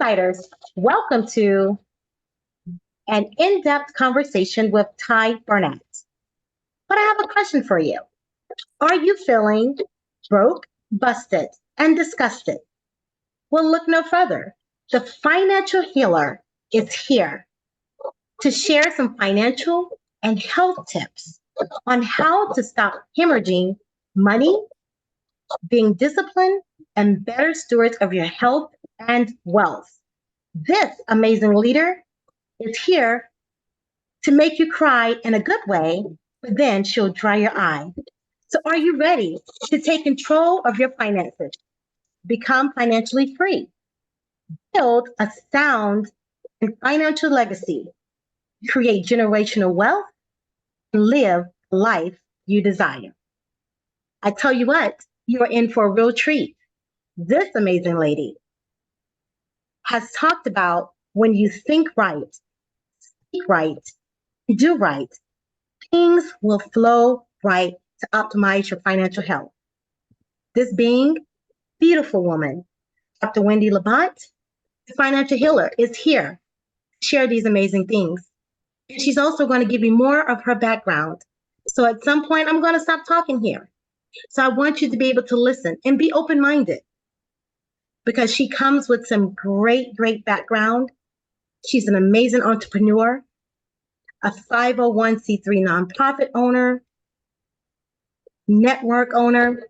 Insiders, welcome to an in-depth conversation with Ty Burnett. But I have a question for you. Are you feeling broke, busted, and disgusted? Well, look no further. The financial healer is here to share some financial and health tips on how to stop hemorrhaging money, being disciplined, and better stewards of your health and wealth. This amazing leader is here to make you cry in a good way, but then she'll dry your eye. So, are you ready to take control of your finances, become financially free, build a sound and financial legacy, create generational wealth, and live the life you desire? I tell you what, you're in for a real treat. This amazing lady has talked about when you think right, speak right, do right, things will flow right to optimize your financial health. This being beautiful woman, Dr. Wendy Labat, the financial healer, is here to share these amazing things. And she's also going to give you more of her background. So at some point, I'm going to stop talking here. So I want you to be able to listen and be open-minded because she comes with some great background. She's an amazing entrepreneur, a 501c3 nonprofit owner, network owner,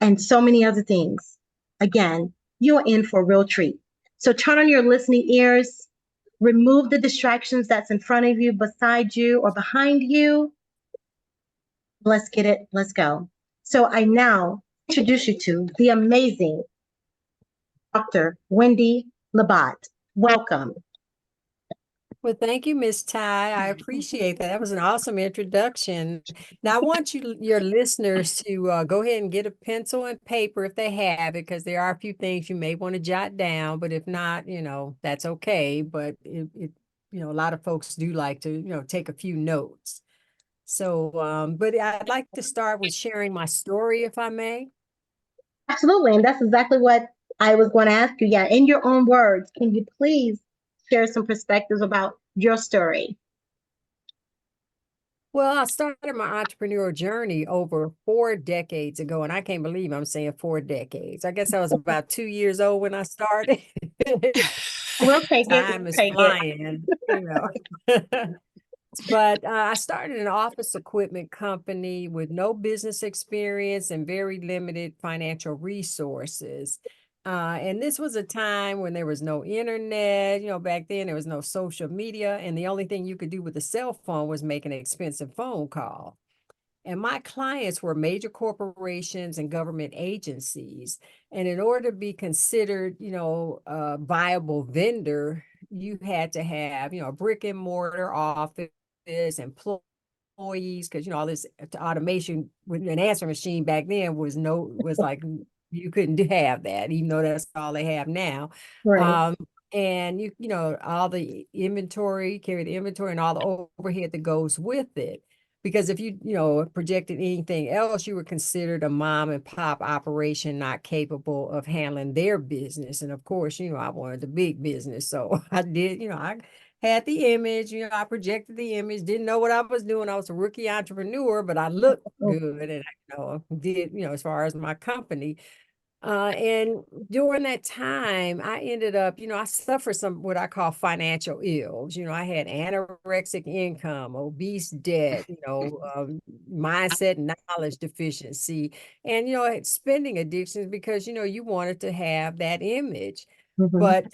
and so many other things. Again, you're in for a real treat. So turn on your listening ears, remove the distractions that's in front of you, beside you, or behind you. Let's get it. Let's go. So I now introduce you to the amazing Dr. Wendy Labat. Welcome. Well, thank you, Miss Ty. I appreciate that. That was an awesome introduction. Now, I want your listeners to go ahead and get a pencil and paper if they have it, because there are a few things you may want to jot down. But if not, that's okay. But a lot of folks do like to, take a few notes. So, but I'd like to start with sharing my story, if I may. Absolutely. And that's exactly what I was going to ask you. Yeah, in your own words, can you please share some perspectives about your story? Well, I started my entrepreneurial journey over 4 decades ago, and I can't believe I'm saying 4 decades. I guess I was about 2 years old when I started. We'll take it. Time is flying. But I started an office equipment company with no business experience and very limited financial resources. And this was a time when there was no internet, back then there was no social media, and the only thing you could do with a cell phone was make an expensive phone call. And my clients were major corporations and government agencies. And in order to be considered, a viable vendor, you had to have, a brick and mortar office, employees, because, all this automation with an answering machine back then was like, you couldn't have that, even though that's all they have now. Right. And all the inventory, carry the inventory and all the overhead that goes with it. Because if you projected anything else, you were considered a mom and pop operation not capable of handling their business. And of course, I wanted the big business. So I did, I had the image, I projected the image, didn't know what I was doing. I was a rookie entrepreneur, but I looked good and I did, as far as my company. And during that time, I ended up, I suffered some what I call financial ills. I had anorexic income, obese debt, mindset and knowledge deficiency, and, spending addictions because, you wanted to have that image. But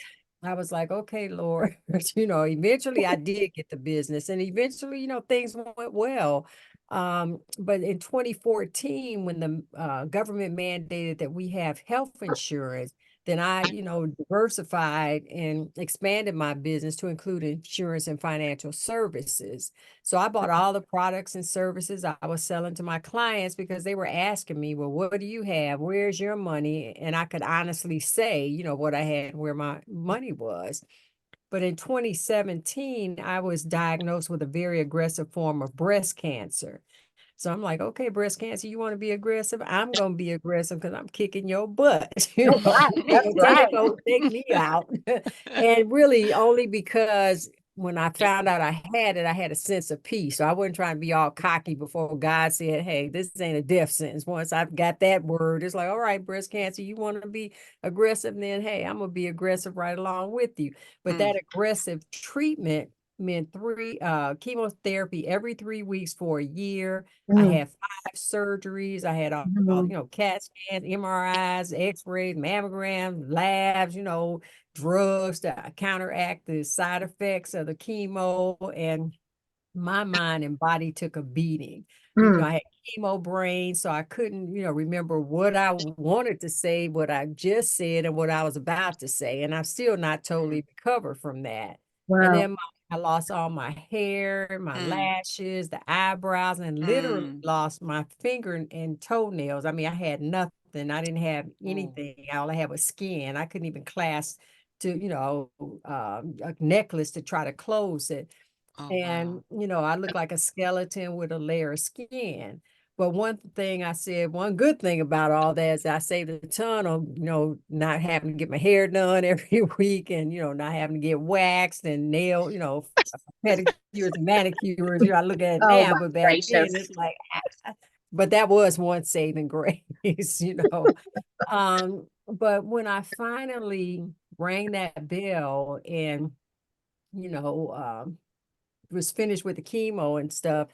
I was like, okay, Lord, eventually I did get the business and eventually, things went well. But in 2014, when the government mandated that we have health insurance, then I, diversified and expanded my business to include insurance and financial services. So I bought all the products and services I was selling to my clients because they were asking me, well, what do you have? Where's your money? And I could honestly say, what I had, where my money was. But in 2017, I was diagnosed with a very aggressive form of breast cancer. So I'm like, okay, breast cancer, you want to be aggressive? I'm going to be aggressive because I'm kicking your butt. You That's know, right. That's right. take me out. And really only because when I found out I had it, I had a sense of peace. So I wasn't trying to be all cocky before God said, hey, this ain't a death sentence. Once I've got that word, it's like, all right, breast cancer, you want to be aggressive, then hey, I'm going to be aggressive right along with you. But that aggressive treatment meant three chemotherapy every 3 weeks for a year. I Mm, had 5 surgeries. I had all, mm, CAT scans, MRIs, X-rays, mammograms, labs, drugs to counteract the side effects of the chemo. And my mind and body took a beating. mm, I had chemo brain, so I couldn't, remember what I wanted to say, what I just said, and what I was about to say. And I'm still not totally recovered from that. And wow. then I lost all my hair, my lashes, the eyebrows, and literally lost my finger and toenails. I mean, I had nothing. I didn't have anything. All I had was skin. I couldn't even clasp to, a necklace to try to close it. Oh, And, wow. I look like a skeleton with a layer of skin. But one thing I said, one good thing about all that is I saved a ton of, not having to get my hair done every week and, not having to get waxed and nail, pedicures and manicures. I look at it Oh now, my but back then gracious. it's like, but that was one saving grace. But when I finally rang that bell and, you know, was finished with the chemo and stuff,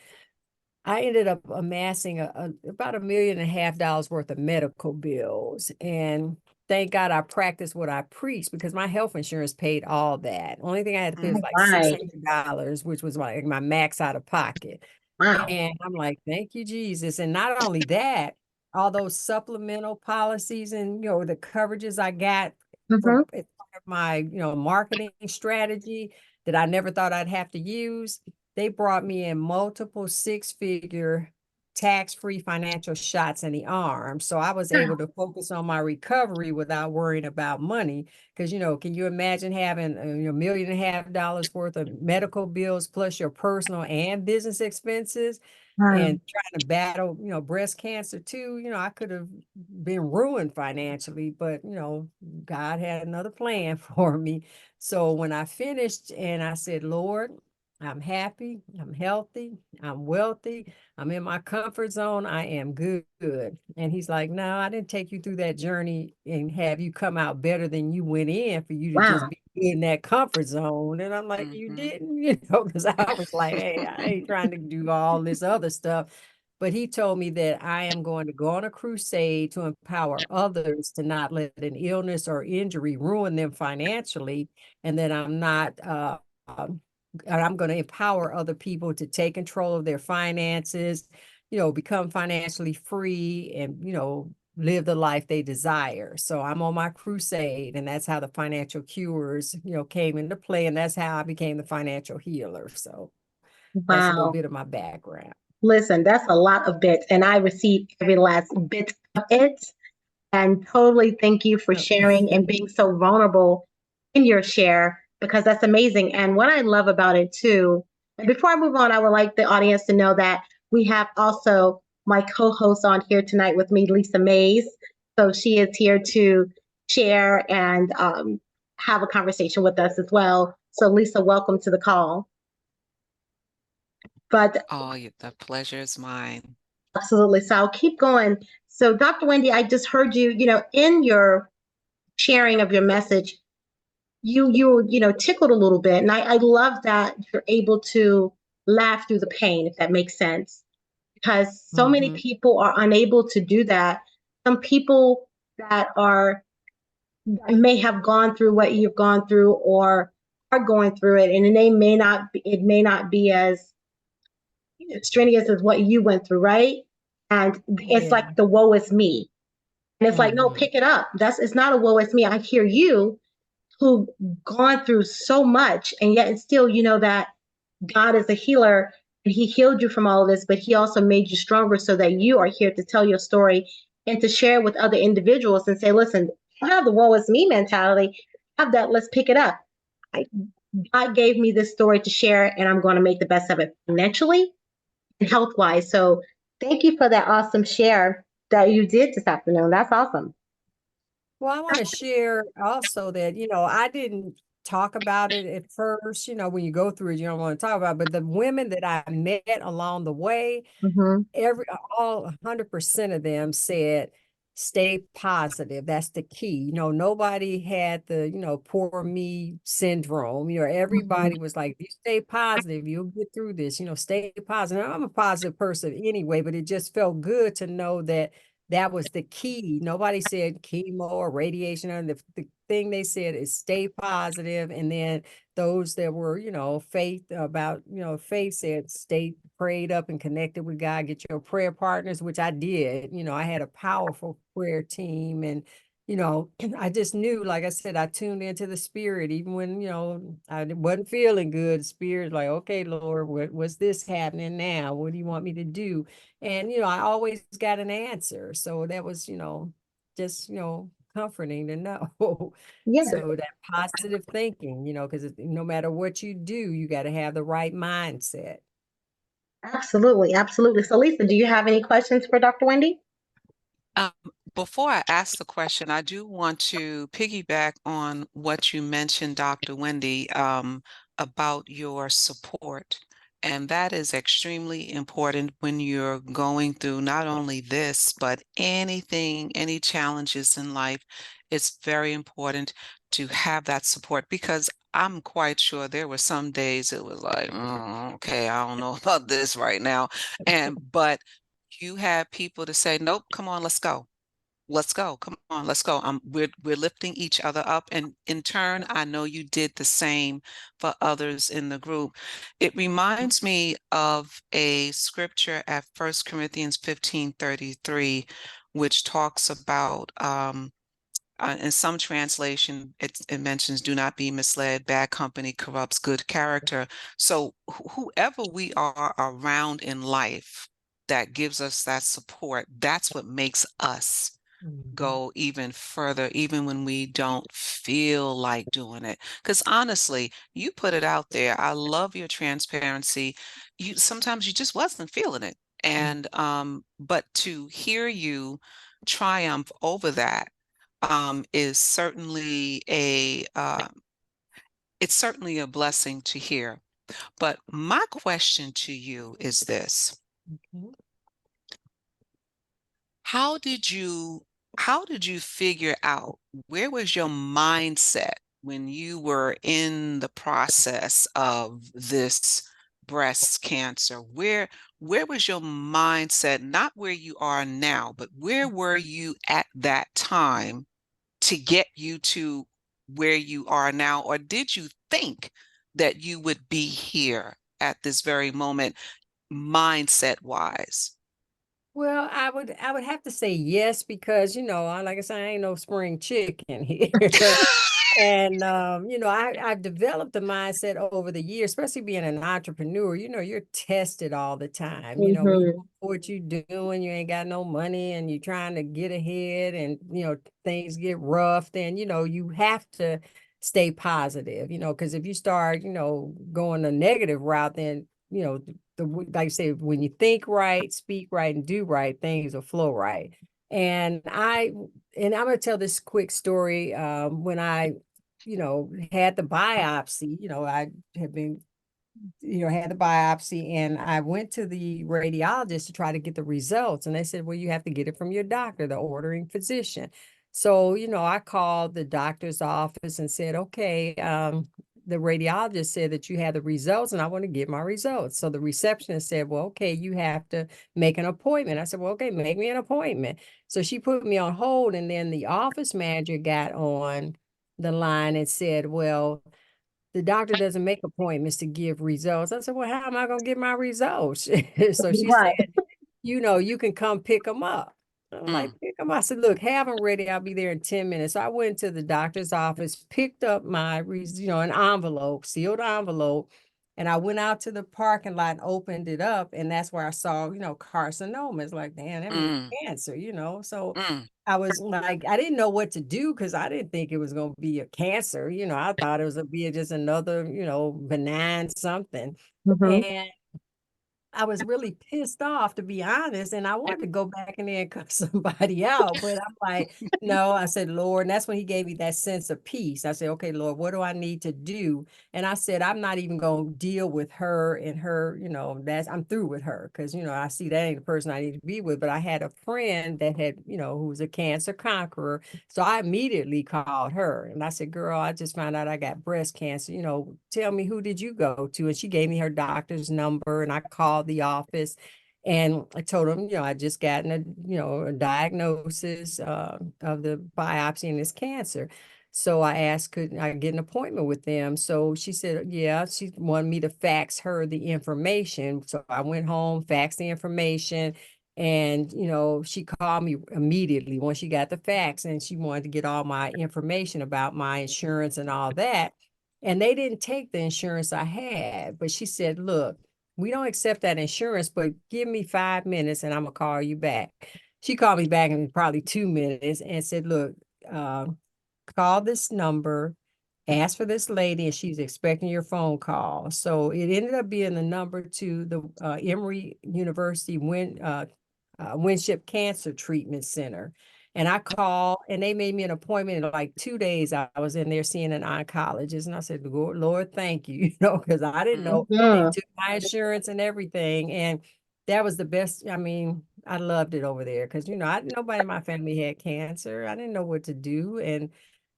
I ended up amassing about $1.5 million worth of medical bills. And thank God I practiced what I preached because my health insurance paid all that. Only thing I had to pay was All like right. $600, which was like my max out of pocket. Wow. And I'm like, thank you, Jesus. And not only that, all those supplemental policies and the coverages I got for Mm-hmm. as part of my marketing strategy that I never thought I'd have to use, they brought me in multiple six-figure tax-free financial shots in the arm. So I was able to focus on my recovery without worrying about money. Because, can you imagine having $1.5 million worth of medical bills plus your personal and business expenses Wow. and trying to battle, breast cancer too? I could have been ruined financially, but, God had another plan for me. So when I finished and I said, Lord, I'm happy, I'm healthy, I'm wealthy, I'm in my comfort zone, I am good. And he's like, no, I didn't take you through that journey and have you come out better than you went in for you to just Wow. be in that comfort zone. And I'm like, you didn't, because I was like, hey, I ain't trying to do all this other stuff. But he told me that I am going to go on a crusade to empower others to not let an illness or injury ruin them financially, and that I'm not and I'm going to empower other people to take control of their finances, become financially free and, live the life they desire. So I'm on my crusade, and that's how the Financial Cures, came into play. And that's how I became the financial healer. So that's a little Wow. bit of my background. Listen, that's a lot of bits, and I received every last bit of it. And totally thank you for sharing and being so vulnerable in your share because that's amazing. And what I love about it too, and before I move on, I would like the audience to know that we have also my co-host on here tonight with me, Lisa Mays. So she is here to share and have a conversation with us as well. So Lisa, welcome to the call. But Oh, the pleasure is mine. absolutely, so I'll keep going. So Dr. Wendy, I just heard you, in your sharing of your message, you tickled a little bit, and I love that you're able to laugh through the pain, if that makes sense, because so many Mhm. people are unable to do that. Some people that may have gone through what you've gone through or are going through it, and it may not be as strenuous as what you went through, right? And it's Yeah. like the woe is me, and it's like, no, Mhm. pick it up. It's not a woe is me. I hear you, who've gone through so much, and yet still you know that God is a healer and he healed you from all of this, but he also made you stronger so that you are here to tell your story and to share with other individuals and say, listen, I have the woe is me mentality. Have that, let's pick it up. I, God gave me this story to share, and I'm going to make the best of it financially and health wise. So Thank you for that awesome share that you did this afternoon. That's awesome. Well, I want to share also that, I didn't talk about it at first. When you go through it, you don't want to talk about it. But the women that I met along the way, Hmm. all 100% of them said, stay positive. That's the key. Nobody had the, poor me syndrome. Everybody was like, you stay positive, you'll get through this, stay positive. I'm a positive person anyway, but it just felt good to know that that was the key. Nobody said chemo or radiation. And the thing they said is stay positive. And then those that were, faith said stay prayed up and connected with God, get your prayer partners, which I did. I had a powerful prayer team, and I just knew, like I said, I tuned into the spirit, even when, I wasn't feeling good. The spirit like, okay, Lord, what's this happening now? What do you want me to do? And, I always got an answer. So that was, just, comforting to know. Yeah, So that positive thinking, because no matter what you do, you got to have the right mindset. absolutely. Absolutely. So, Lisa, do you have any questions for Dr. Wendy? Um, Before I ask the question, I do want to piggyback on what you mentioned, Dr. Wendy, about your support. And that is extremely important when you're going through not only this, but anything, any challenges in life. It's very important to have that support, because I'm quite sure there were some days it was like, okay, I don't know about this right now. But you have people to say, nope, come on, let's go. Let's go. Come on, let's go. We're lifting each other up. And in turn, I know you did the same for others in the group. It reminds me of a scripture at 1 Corinthians 15:33, which talks about in some translation, it mentions, do not be misled, bad company corrupts good character. So whoever we are around in life that gives us that support, that's what makes us go even further, even when we don't feel like doing it. Because honestly, you put it out there. I love your transparency. Sometimes you just wasn't feeling it. And but to hear you triumph over that is certainly it's certainly a blessing to hear. But my question to you is this: Okay. How did you how did you figure out, where was your mindset when you were in the process of this breast cancer? Where was your mindset, not where you are now, but where were you at that time to get you to where you are now? Or did you think that you would be here at this very moment, mindset wise? Well, I would have to say yes, because like I said, I ain't no spring chicken here. And I've developed a mindset over the years, especially being an entrepreneur. You're tested all the time. When you Hmm. know what you're doing, you ain't got no money and you're trying to get ahead, and things get rough, then you have to stay positive, because if you start, going a negative route, then like I say, when you think right, speak right, and do right, things will flow right. And I'm gonna tell this quick story. When I, had the biopsy, I had been, had the biopsy, and I went to the radiologist to try to get the results. And they said, well, you have to get it from your doctor, the ordering physician. So, I called the doctor's office and said, okay, the radiologist said that you had the results and I want to get my results. So the receptionist said, well, okay, you have to make an appointment. I said, well, okay, make me an appointment. So she put me on hold, and then the office manager got on the line and said, well, the doctor doesn't make appointments to give results. I said, well, how am I going to get my results? So she said, Right. you can come pick them up. I'm like, Mm, pick them up. I said, look, have them ready. I'll be there in 10 minutes. So I went to the doctor's office, picked up my, an envelope, sealed envelope, and I went out to the parking lot and opened it up. And that's where I saw, carcinoma. It's like, damn, that means mm, cancer. So mm. I was like, I didn't know what to do, because I didn't think it was going to be a cancer. I thought it was going to be just another, benign something. Hmm. And I was really pissed off, to be honest, and I wanted to go back in there and cut somebody out, but I'm like, no, I said, Lord, and that's when he gave me that sense of peace. I said, okay, Lord, what do I need to do? And I said, I'm not even going to deal with her and her, I'm through with her because, I see that ain't the person I need to be with. But I had a friend that had, who was a cancer conqueror. So I immediately called her and I said, girl, I just found out I got breast cancer. Tell me, who did you go to? And she gave me her doctor's number and I called the office and I told them, I just gotten a diagnosis of the biopsy and this cancer. So I asked, could I get an appointment with them? So she said, yeah, she wanted me to fax her the information. So I went home, faxed the information. And, she called me immediately when she got the fax and she wanted to get all my information about my insurance and all that. And they didn't take the insurance I had. But she said, look, we don't accept that insurance, but give me 5 minutes and I'm going to call you back. She called me back in probably 2 minutes and said, look, call this number, ask for this lady, and she's expecting your phone call. So it ended up being the number to the Emory University Winship Cancer Treatment Center. And I called and they made me an appointment in like 2 days. I was in there seeing an oncologist and I said, Lord, thank you, because I didn't know they Mhm. took my insurance and everything. And that was the best. I mean, I loved it over there because, nobody in my family had cancer. I didn't know what to do. And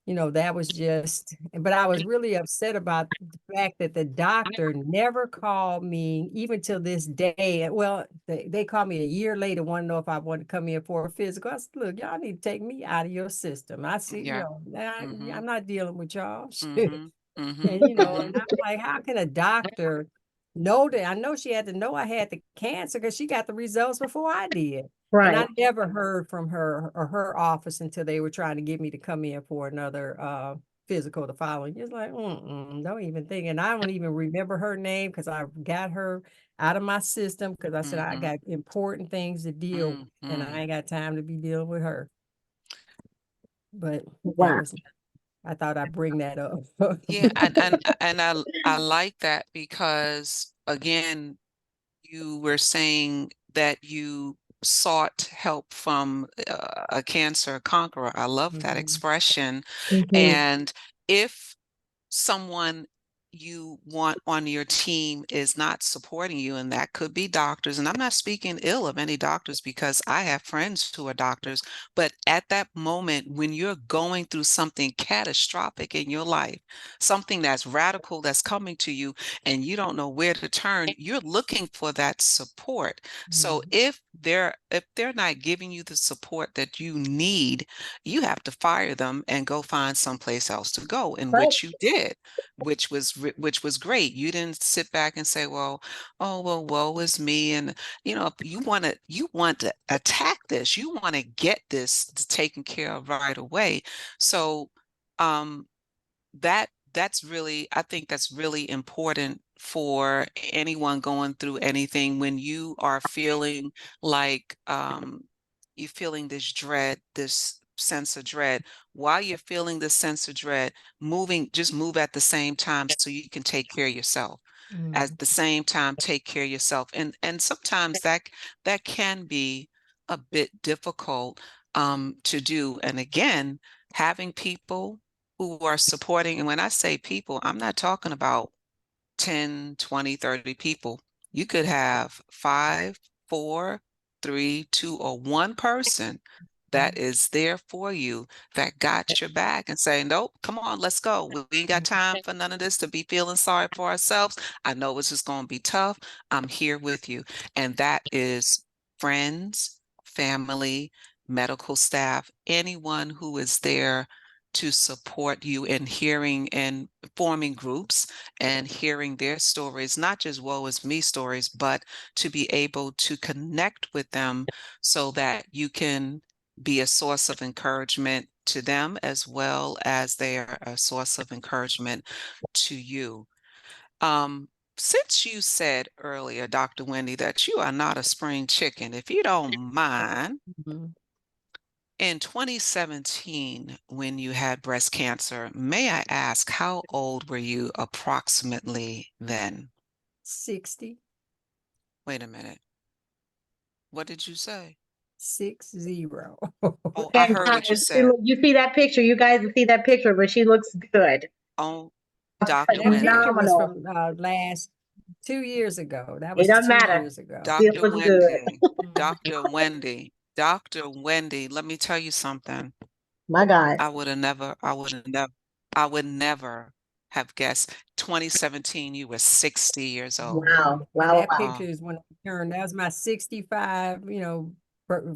that was just, but I was really upset about the fact that the doctor never called me even till this day. Well, they called me a year later, want to know if I wanted to come in for a physical. I said, look, y'all need to take me out of your system. I see, Yeah. I'm not dealing with y'all. Mm-hmm. Mm-hmm. And Mm-hmm. and I'm like, how can a doctor know that? I know she had to know I had the cancer because she got the results before I did. And I Right. never heard from her or her office until they were trying to get me to come in for another physical the following. It's like, don't even think. And I don't even remember her name because I got her out of my system because I said I Mm-hmm. got important things to deal with and I ain't got time to be dealing with her. But that Wow. was, I thought I'd bring that up. Yeah, and I like that because again, you were saying that you sought help from a cancer conqueror. I love that Mhm. expression. Mhm. And if someone you want on your team is not supporting you, and that could be doctors, and I'm not speaking ill of any doctors because I have friends who are doctors, but at that moment when you're going through something catastrophic in your life, something that's radical that's coming to you and you don't know where to turn, you're looking for that support. So Mhm. if they're not giving you the support that you need, you have to fire them and go find someplace else to go, in Right. which you did, which was great. You didn't sit back and say, well, oh well, woe is me. And you want to attack this, you want to get this taken care of right away. So um that's really, I think that's really important for anyone going through anything. When you are feeling like you're feeling this dread, this sense of dread, while you're feeling this sense of dread, just move at the same time so you can take care of yourself. At Mhm. the same time, take care of yourself. And sometimes that can be a bit difficult to do. And again, having people who are supporting, and when I say people, I'm not talking about 10, 20, 30 people. You could have five, four, three, two, or one person that is there for you, that got your back and saying, nope, come on, let's go. We ain't got time for none of this to be feeling sorry for ourselves. I know it's just going to be tough. I'm here with you. And that is friends, family, medical staff, anyone who is there to support you in hearing and forming groups and hearing their stories, not just woe is me stories, but to be able to connect with them so that you can be a source of encouragement to them as well as they are a source of encouragement to you. Um, since you said earlier, Dr. Wendy, that you are not a spring chicken, if you don't mind, Mhm. in 2017, when you had breast cancer, may I ask how old were you approximately then? 60. Wait a minute. What did you say? 60. Oh, I And heard what you guys, said. you see that picture. You guys see that picture, but she looks good. Oh, Dr. That Wendy. picture was Phenomenal. from last 2 years ago. That It was doesn't two matter. years ago. Still Dr. looks good. Wendy. Dr. Wendy. Dr. Wendy, let me tell you something. My God. I would I would never have guessed 2017 you were 60 years old. Wow. And Wow. that Wow. picture is when I turned, that was my 65,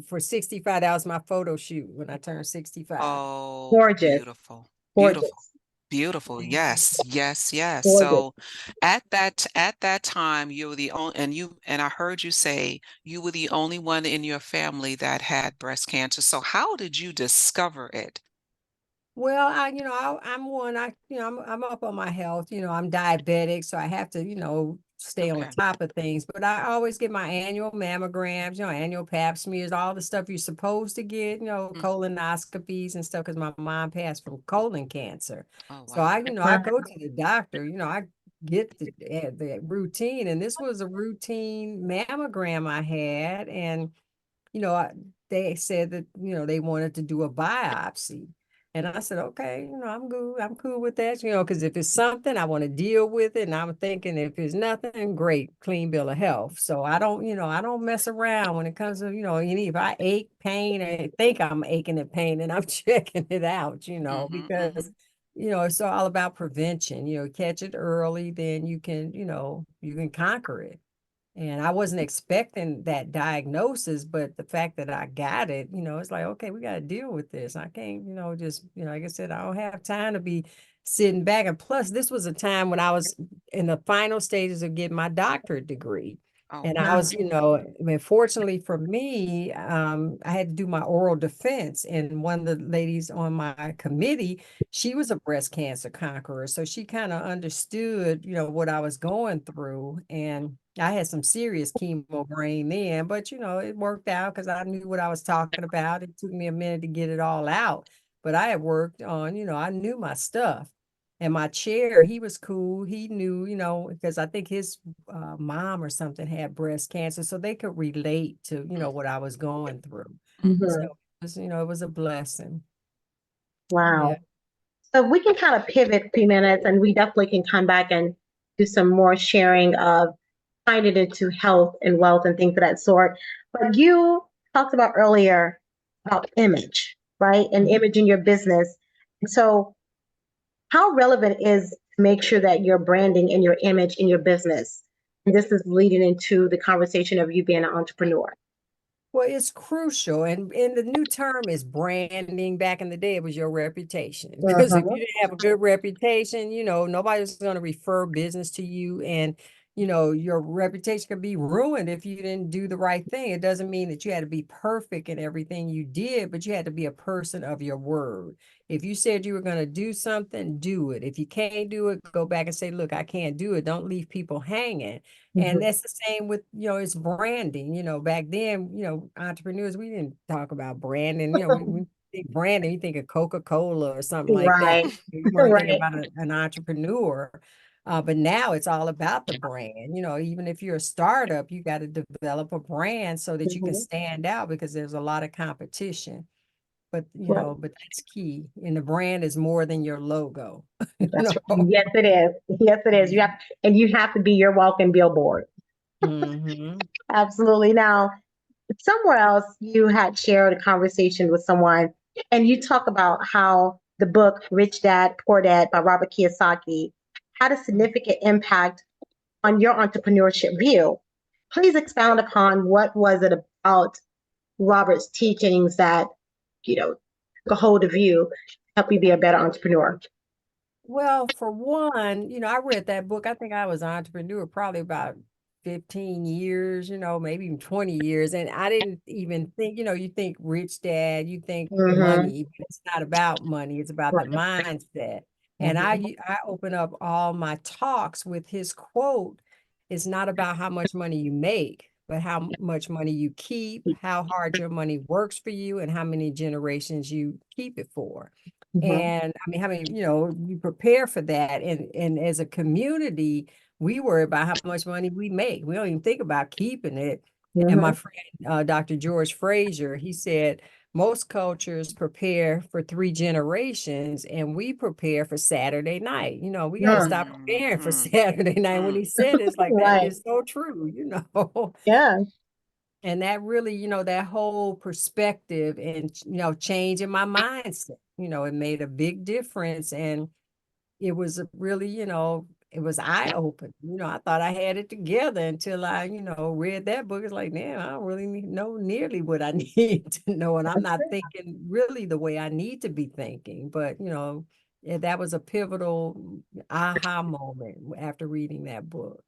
for 65, that was my photo shoot when I turned 65. Oh, Gorgeous. beautiful. Beautiful. Gorgeous. Beautiful. Yes, yes, yes. Gorgeous. So at that time, you were the only, and I heard you say you were the only one in your family that had breast cancer. So how did you discover it? Well, I'm one, I'm up on my health, I'm diabetic, so I have to, stay on Okay. top of things, but I always get my annual mammograms, annual pap smears, all the stuff you're supposed to get, Mm. colonoscopies and stuff, because my mom passed from colon cancer. Oh, So I, wow. I go to the doctor, I get the routine, and this was a routine mammogram I had, and you know, I, they said that, they wanted to do a biopsy. And I said, okay, I'm good. I'm cool with that, because if it's something, I want to deal with it. And I'm thinking if it's nothing, great, clean bill of health. So I don't mess around when it comes to, if I ache, pain, I think I'm aching and pain, and I'm checking it out, because, it's all about prevention, catch it early, then you can conquer it. And I wasn't expecting that diagnosis, but the fact that I got it, it's like, okay, we got to deal with this. I can't, just, like I said, I don't have time to be sitting back. And plus, this was a time when I was in the final stages of getting my doctorate degree. Oh, And I wow. was, I mean, fortunately for me, I had to do my oral defense. And one of the ladies on my committee, she was a breast cancer conqueror. So she kind of understood, what I was going through. And I had some serious chemo brain then, but it worked out because I knew what I was talking about. It took me a minute to get it all out, but I had worked on, I knew my stuff. And my chair, he was cool. He knew, because I think his mom or something had breast cancer, so they could relate to, what I was going through. So Mhm. it was, it was a blessing. Wow. Yeah. So we can kind of pivot a few minutes and we definitely can come back and do some more sharing of tying it into health and wealth and things of that sort. But you talked about earlier about image, right? And image in your business. And so how relevant is to make sure that your branding and your image in your business? And this is leading into the conversation of you being an entrepreneur. Well, it's crucial. And the new term is branding. Back in the day, it was your reputation. Because if you Uh-huh. didn't have a good reputation, nobody's going to refer business to you. And, your reputation could be ruined if you didn't do the right thing. It doesn't mean that you had to be perfect in everything you did, but you had to be a person of your word. If you said you were going to do something, do it. If you can't do it, go back and say, look, I can't do it. Don't leave people hanging. And Mhm. that's the same with, it's branding. Back then, entrepreneurs, we didn't talk about branding. We think branding, you think of Coca-Cola or something like that. Right. You weren't thinking Right. about an entrepreneur. But now it's all about the brand. Even if you're a startup, you got to develop a brand so that you can Mhm. stand out because there's a lot of competition. But, Right. but that's key. And the brand is more than your logo. That's right. Yes, it is. Yes, it is. You have to be your walking billboard. Mm-hmm. Absolutely. Now, somewhere else, you had shared a conversation with someone, and you talk about how the book Rich Dad Poor Dad by Robert Kiyosaki had a significant impact on your entrepreneurship view. Please expound upon what was it about Robert's teachings that took a hold of you, help you be a better entrepreneur. Well, for one, I read that book. I think I was an entrepreneur probably about 15 years, maybe even 20 years. And I didn't even think, you think rich dad, you think Mm-hmm. money, but it's not about money. It's about the Right. mindset. And Mm-hmm. I open up all my talks with his quote. It's not about how much money you make, but how much money you keep, how hard your money works for you, and how many generations you keep it for. Mm-hmm. And I mean, you prepare for that. And as a community, we worry about how much money we make. We don't even think about keeping it. And my Mhm. friend, Dr. George Fraser, he said, most cultures prepare for 3 generations and we prepare for Saturday night. We got to Mm. stop preparing for Mhm. Saturday night. When he said it's like, that Right. is so true. Yeah. And that really, that whole perspective and, change in my mindset, it made a big difference. And it was really, it was eye-opening. I thought I had it together until I, read that book. It's like, damn, I don't really know nearly what I need to know. And I'm That's not it. thinking really the way I need to be thinking. But, yeah, that was a pivotal aha moment after reading that book.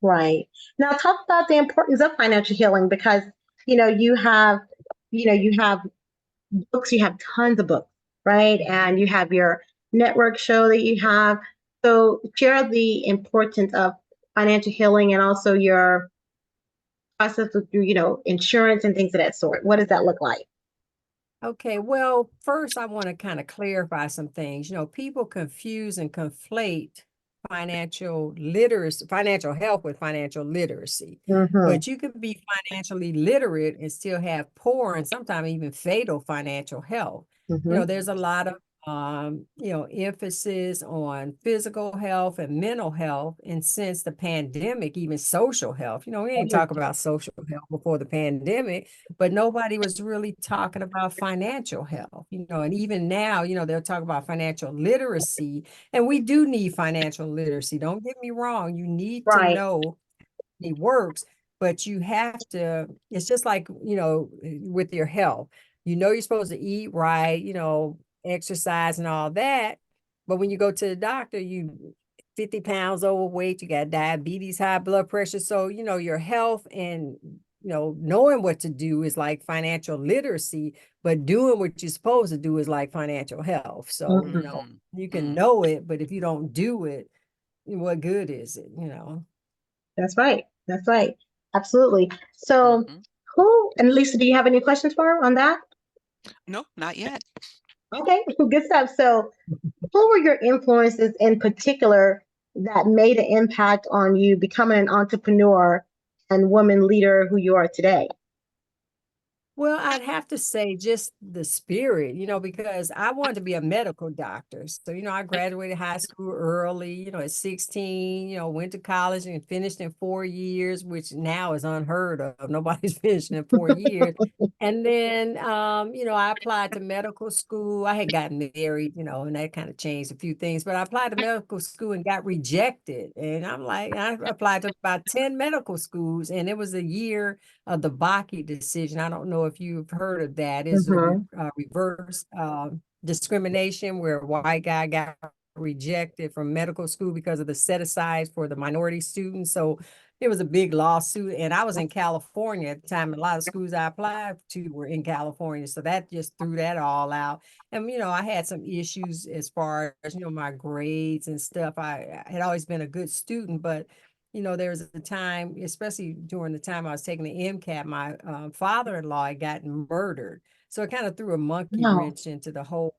Right. Now talk about the importance of financial healing because you have books, you have tons of books, right? And you have your network show that you have. So share the importance of financial healing and also your process with insurance and things of that sort. What does that look like? Okay, well, first I want to kind of clarify some things. People confuse and conflate financial health with financial literacy. Mm-hmm. But you can be financially literate and still have poor and sometimes even fatal financial health. Mm-hmm. There's a lot of emphasis on physical health and mental health. And since the pandemic, even social health, we didn't talk about social health before the pandemic, but nobody was really talking about financial health, and even now, they'll talk about financial literacy, and we do need financial literacy. Don't get me wrong. You need to Right. know it works, but you have to, it's just like, with your health, you're supposed to eat right, exercise and all that. But when you go to the doctor, you 50 pounds overweight, you got diabetes, high blood pressure. So, your health and, knowing what to do is like financial literacy, but doing what you're supposed to do is like financial health. So, Mm-hmm. you can know it, but if you don't do it, what good is it? That's right. That's right. Absolutely. So, Mhm. and Lisa, do you have any questions for her on that? Nope, not yet. Okay, good stuff. So, who were your influences in particular that made an impact on you becoming an entrepreneur and woman leader who you are today? Well, I'd have to say just the spirit, because I wanted to be a medical doctor. So, I graduated high school early, at 16, went to college and finished in 4 years, which now is unheard of. Nobody's finishing in 4 years. And then, I applied to medical school. I had gotten married, and that kind of changed a few things, but I applied to medical school and got rejected. And I'm like, I applied to about 10 medical schools, and it was a year of the Bakke decision. I don't know if you've heard of that. Is a Mm-hmm. reverse discrimination where a white guy got rejected from medical school because of the set aside for the minority students. So it was a big lawsuit. And I was in California at the time. And a lot of schools I applied to were in California. So that just threw that all out. And, I had some issues as far as, my grades and stuff. I had always been a good student, but there was a time, especially during the time I was taking the MCAT, my father-in-law had gotten murdered. So it kind of threw a monkey No. wrench into the whole,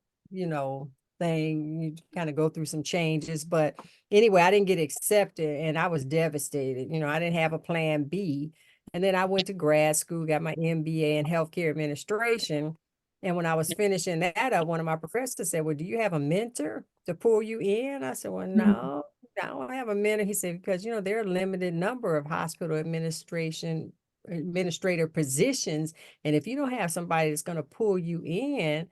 thing. You kind of go through some changes. But anyway, I didn't get accepted and I was devastated. I didn't have a plan B. And then I went to grad school, got my MBA in healthcare administration. And when I was finishing that up, one of my professors said, well, do you have a mentor to pull you in? I said, well, no. I don't have a minute. He said, because, there are a limited number of hospital administrator positions. And if you don't have somebody that's going to pull you in,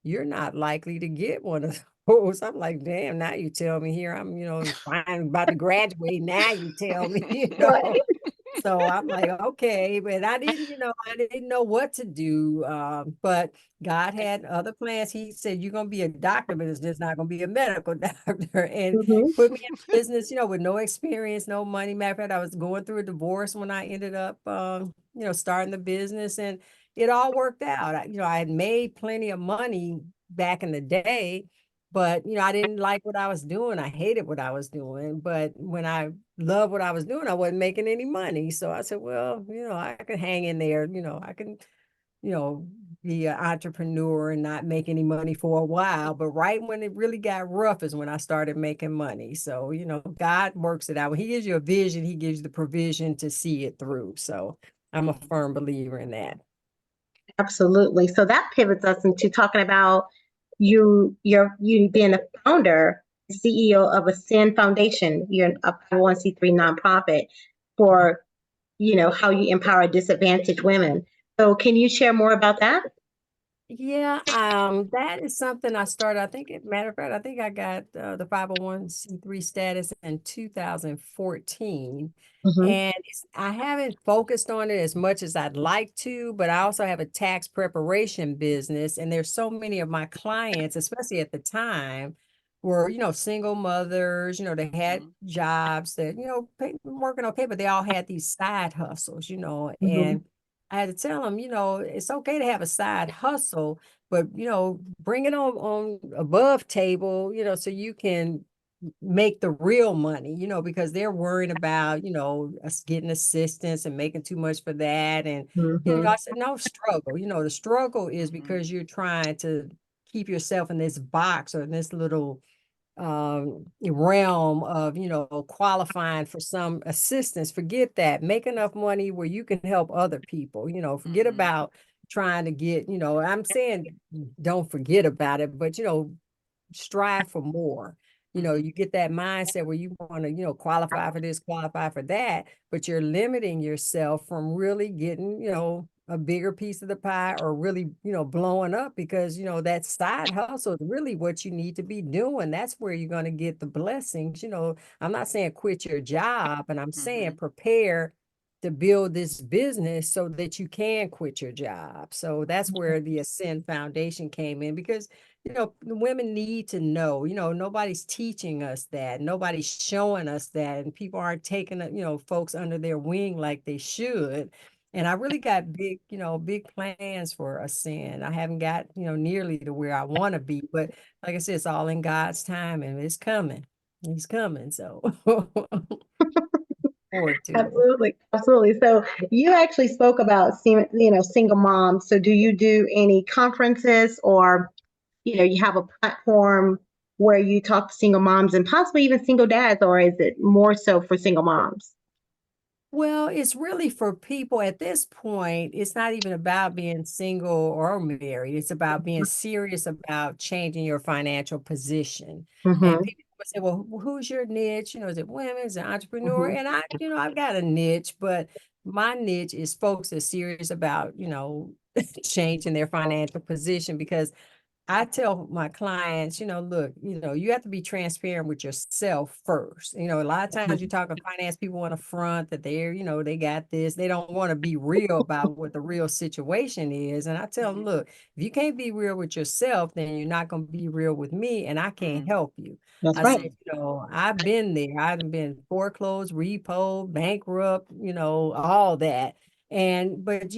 you're not likely to get one of those. I'm like, damn, now you tell me here. I'm, fine, about to graduate. Now you tell me, Right. So I'm like, okay, but I didn't know what to do. But God had other plans. He said, you're going to be a doctor, but it's just not going to be a medical doctor. And Mm-hmm. put me in business, with no experience, no money. Matter of fact, I was going through a divorce when I ended up, starting the business, and it all worked out. I had made plenty of money back in the day, but I didn't like what I was doing. I hated what I was doing. But when I loved what I was doing, I wasn't making any money. So I said, well, I can hang in there. I can, you know, be an entrepreneur and not make any money for a while. But right when it really got rough is when I started making money. So, God works it out. When he gives you a vision, he gives you the provision to see it through. So I'm a firm believer in that. Absolutely. So that pivots us into talking about you being a founder, CEO of a Sin Foundation. You're a 501c3 nonprofit for, how you empower disadvantaged women. So can you share more about that? Yeah, that is something I started. I think, matter of fact, I think I got the 501c3 status in 2014. Mm-hmm. And I haven't focused on it as much as I'd like to, but I also have a tax preparation business. And there's so many of my clients, especially at the time, were, single mothers, they had jobs that, working okay, but they all had these side hustles, Mm-hmm. and I had to tell them, it's okay to have a side hustle, but bring it on above table, so you can make the real money, because they're worrying about, us getting assistance and making too much for that. And Mm-hmm. I said, no struggle. The struggle is because you're trying to keep yourself in this box or in this little realm of qualifying for some assistance. Forget that. Make enough money where you can help other people. Forget about trying to get, I'm saying don't forget about it, but strive for more. You get that mindset where you want to, qualify for this, qualify for that, but you're limiting yourself from really getting, a bigger piece of the pie or really, blowing up because, that side hustle is really what you need to be doing. That's where you're going to get the blessings. I'm not saying quit your job, and I'm saying prepare to build this business so that you can quit your job. So that's where the Ascend Foundation came in because the women need to know, nobody's teaching us that. Nobody's showing us that. And people aren't taking, folks under their wing like they should. And I really got big plans for Ascend. I haven't got, nearly to where I want to be. But like I said, it's all in God's time and it's coming. He's coming. So forward to it. Absolutely, absolutely. So you actually spoke about, single moms. So do you do any conferences or, you have a platform where you talk to single moms and possibly even single dads, or is it more so for single moms? Well, it's really for people at this point. It's not even about being single or married. It's about being serious about changing your financial position. And Mm-hmm. people would say, well, who's your niche? Is it women? Is it entrepreneur? Mm-hmm. And I've got a niche, but my niche is folks that are serious about, changing their financial position because I tell my clients, look, you have to be transparent with yourself first. A lot of times you talk to finance people on the front that they're, they got this. They don't want to be real about what the real situation is. And I tell them, look, if you can't be real with yourself, then you're not going to be real with me and I can't help you. That's I right. said, I've been there. I've been foreclosed, repo, bankrupt, all that. But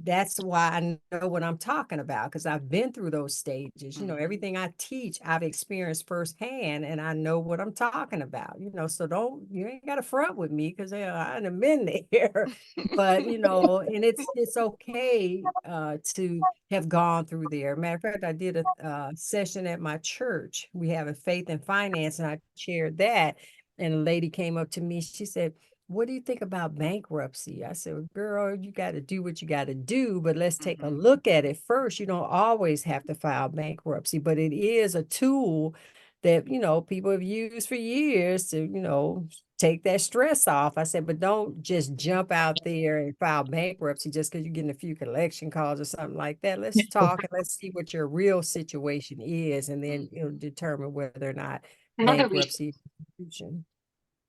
that's why I know what I'm talking about because I've been through those stages. Everything I teach, I've experienced firsthand and I know what I'm talking about, so you ain't got to front with me because I've been there. But, and it's okay to have gone through there. Matter of fact, I did a session at my church. We have a faith and finance, and I shared that. And a lady came up to me. She said, what do you think about bankruptcy? I said, well, girl, you got to do what you got to do, but let's take a look at it first. You don't always have to file bankruptcy, but it is a tool that, people have used for years to, take that stress off. I said, but don't just jump out there and file bankruptcy just because you're getting a few collection calls or something like that. Let's talk and let's see what your real situation is, and then determine whether or not bankruptcy is a solution.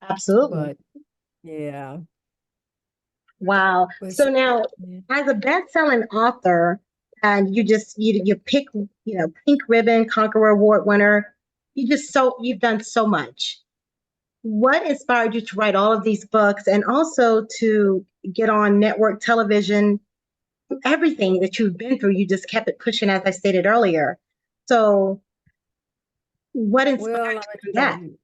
Absolutely. But yeah. Wow. But So now, yeah. as a best-selling author, and you pick, Pink Ribbon Conqueror Award winner, you've done so much. What inspired you to write all of these books and also to get on network television? Everything that you've been through, you just kept it pushing, as I stated earlier. So, what inspired Well, I'm you gonna to do tell that? you,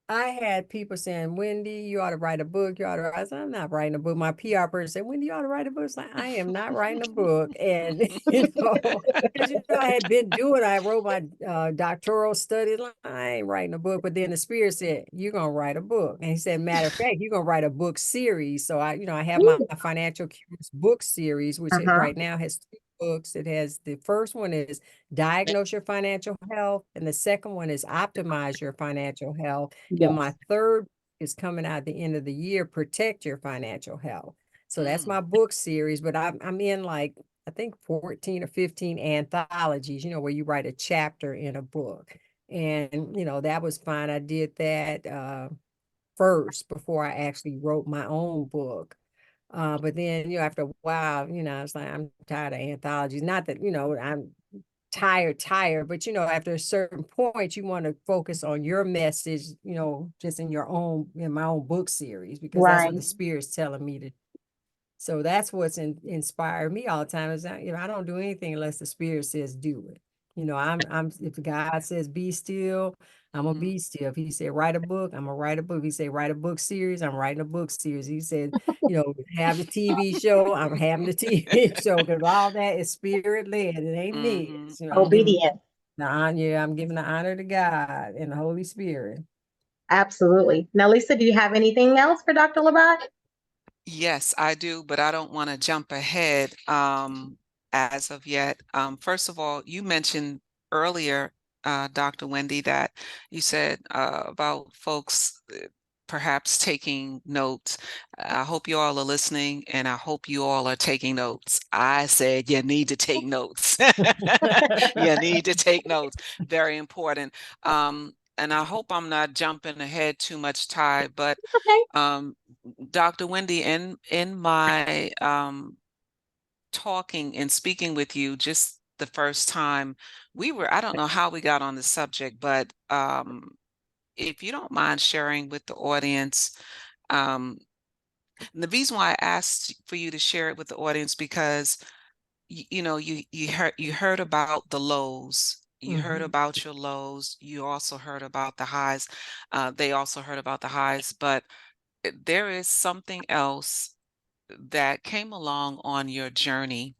I had people saying, Wendy, you ought to write a book. You ought to write. I said, I'm not writing a book. My PR person said, Wendy, you ought to write a book. It's like, I am not writing a book. And, because, I had been doing, I wrote my doctoral studies. Like, I ain't writing a book. But then the Spirit said, you're going to write a book. And he said, matter of fact, you're going to write a book series. So I have my Financial Cures book series, which it right now has 2 books. It has, the first one is Diagnose Your Financial Health. And the second one is Optimize Your Financial Health. And my Yes. third is coming out at the end of the year, Protect Your Financial Health. So that's my book series, but I'm in like, I think 14 or 15 anthologies, where you write a chapter in a book. And, that was fine. I did that first before I actually wrote my own book. But then, after a while, it's like, I'm tired of anthologies. Not that, I'm tired, but after a certain point, you want to focus on your message, just in my own book series, because that's what the Right. Spirit's telling me to. So that's what's inspired me all the time, is that, I don't do anything unless the Spirit says do it. I'm if God says be still, I'm gonna be still. If he said write a book, I'm gonna write a book. If he said write a book series, I'm writing a book series. He said, have the TV show, I'm having the TV show, because all that is Spirit led. It ain't me. So I'm giving Obedience. the honor, I'm giving the honor to God and the Holy Spirit. Absolutely. Now, Lisa, do you have anything else for Dr. Labat? Yes, I do, but I don't want to jump ahead as of yet. First of all, you mentioned earlier, Dr. Wendy, that you said about folks perhaps taking notes. I hope you all are listening, and I hope you all are taking notes. I said you need to take notes. You need to take notes. Very important. And I hope I'm not jumping ahead too much, Ty, but Okay. Dr. Wendy, in my talking and speaking with you just the first time, I don't know how we got on the subject, but if you don't mind sharing with the audience, the reason why I asked for you to share it with the audience, because you heard about the lows. You heard about your lows. You also heard about the highs. They also heard about the highs, but there is something else that came along on your journey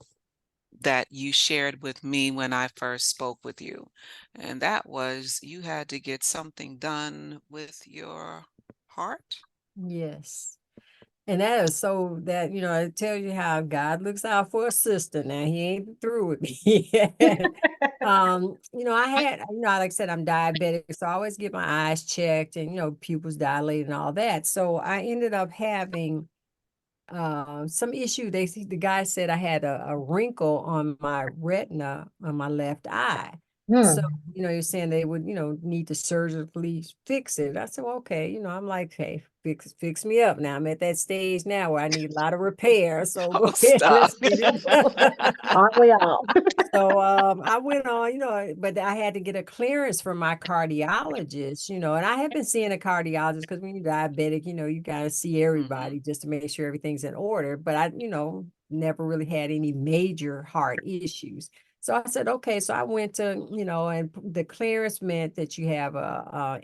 that you shared with me when I first spoke with you. And that was, you had to get something done with your heart. Yes. And that is so that, it tells you how God looks out for a sister. Now he ain't through with me yet. I had, like I said, I'm diabetic, so I always get my eyes checked and, pupils dilated and all that. So I ended up having some issue. The guy said I had a wrinkle on my retina on my left eye. So, you're saying they would, need to surgically fix it. I said, well, okay, I'm like, hey, fix me up now. I'm at that stage now where I need a lot of repair. So go Oh, ahead, stop. let's get it done. Aren't we all? So I went on, but I had to get a clearance from my cardiologist, and I have been seeing a cardiologist because when you're diabetic, you gotta see everybody just to make sure everything's in order. But I, never really had any major heart issues. So I said, okay. So I went to, and the clearance meant that you have a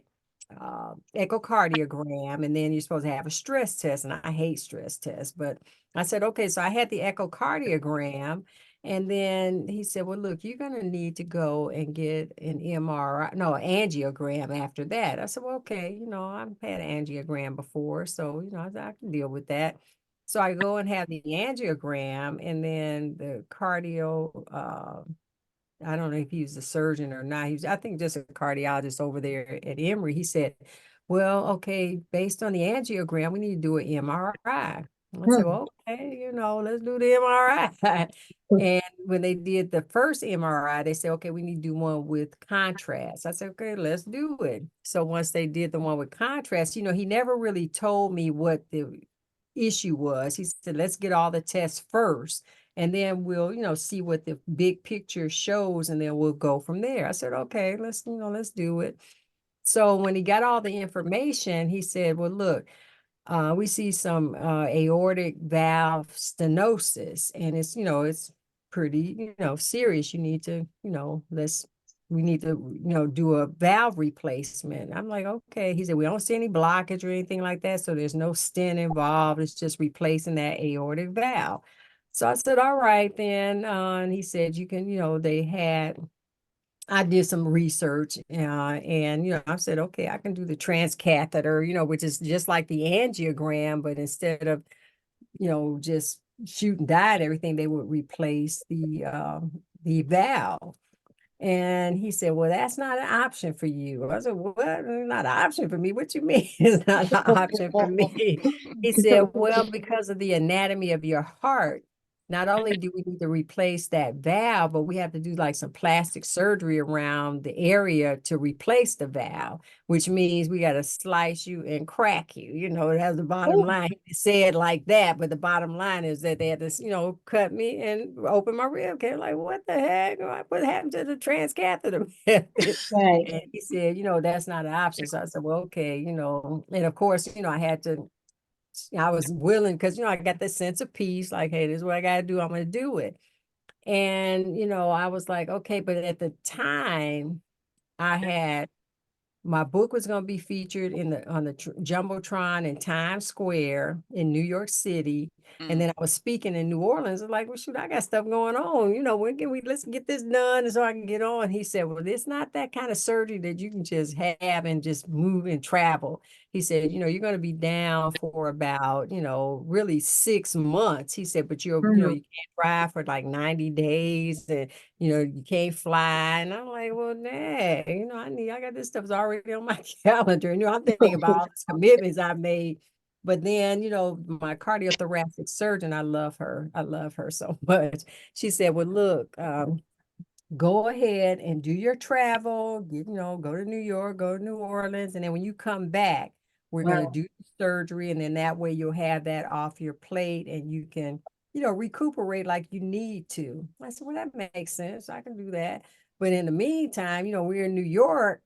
echocardiogram, and then you're supposed to have a stress test. And I hate stress tests, but I said, okay. So I had the echocardiogram. And then he said, well, look, you're going to need to go and get an MRI, no, angiogram after that. I said, well, okay, I've had an angiogram before, so, I can deal with that. So I go and have the angiogram, and then the I don't know if he was a surgeon or not. I think, just a cardiologist over there at Emory. He said, well, okay, based on the angiogram, we need to do an MRI. I said, well, okay, let's do the MRI. And when they did the first MRI, they said, okay, we need to do one with contrast. I said, okay, let's do it. So once they did the one with contrast, he never really told me what the issue was. He said, let's get all the tests first, and then we'll, see what the big picture shows, and then we'll go from there. I said, okay, let's do it. So when he got all the information, he said, well, look, we see some aortic valve stenosis, and it's, it's pretty, serious. You need to, let's we need to, do a valve replacement. I'm like, okay. He said, we don't see any blockage or anything like that. So there's no stent involved. It's just replacing that aortic valve. So I said, all right, then. And he said, you can, I did some research, and, I said, okay, I can do the transcatheter, which is just like the angiogram, but instead of, just shooting dye and everything, they would replace the valve. And he said, well, that's not an option for you. I said, what? Not an option for me. What you mean it's not an option for me? He said, well, because of the anatomy of your heart, not only do we need to replace that valve, but we have to do like some plastic surgery around the area to replace the valve, which means we got to slice you and crack you. That's the bottom line. He said like that, but the bottom line is that they had to, cut me and open my rib cage. Like, what the heck? What happened to the transcatheter method? Right. And he said, that's not an option. So I said, well, okay, and of course, I was willing because, I got this sense of peace, like, hey, this is what I got to do. I'm going to do it. And, I was like, okay, but at the time I had my book was going to be featured on the Jumbotron in Times Square in New York City. And then I was speaking in New Orleans. I was like, well, shoot, I got stuff going on. When can let's get this done so I can get on. He said, well, it's not that kind of surgery that you can just have and just move and travel. He said, you're going to be down for about, really 6 months. He said, but you can't drive for like 90 days and you can't fly. And I'm like, well, nah, I got this stuff's already on my calendar. I'm thinking about all the commitments I've made. But then, my cardiothoracic surgeon, I love her. I love her so much. She said, well, look, go ahead and do your travel, go to New York, go to New Orleans. And then when you come back, we're going to do surgery. And then that way you'll have that off your plate and you can, recuperate like you need to. I said, well, that makes sense. I can do that. But in the meantime, we're in New York.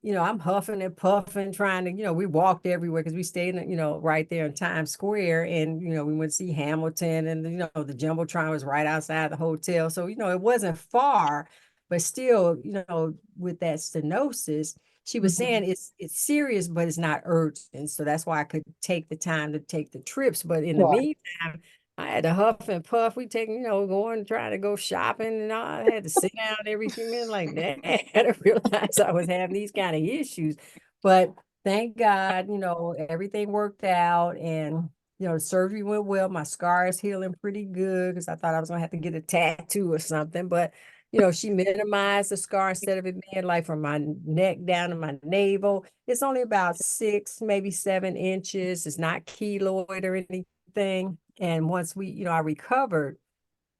I'm huffing and puffing, trying to, we walked everywhere because we stayed, right there in Times Square. And, we went to see Hamilton and, the Jumbotron was right outside the hotel. So, it wasn't far, but still, with that stenosis, she was saying it's serious, but it's not urgent. So that's why I could take the time to take the trips. But in the meantime, I had to huff and puff. We take, going, trying to go shopping and all. I had to sit down every few minutes like that. I had to realize I was having these kind of issues. But thank God, everything worked out and, the surgery went well. My scar is healing pretty good because I thought I was going to have to get a tattoo or something. But, she minimized the scar instead of it being like from my neck down to my navel. It's only about 6, maybe 7 inches. It's not keloid or anything. And once I recovered,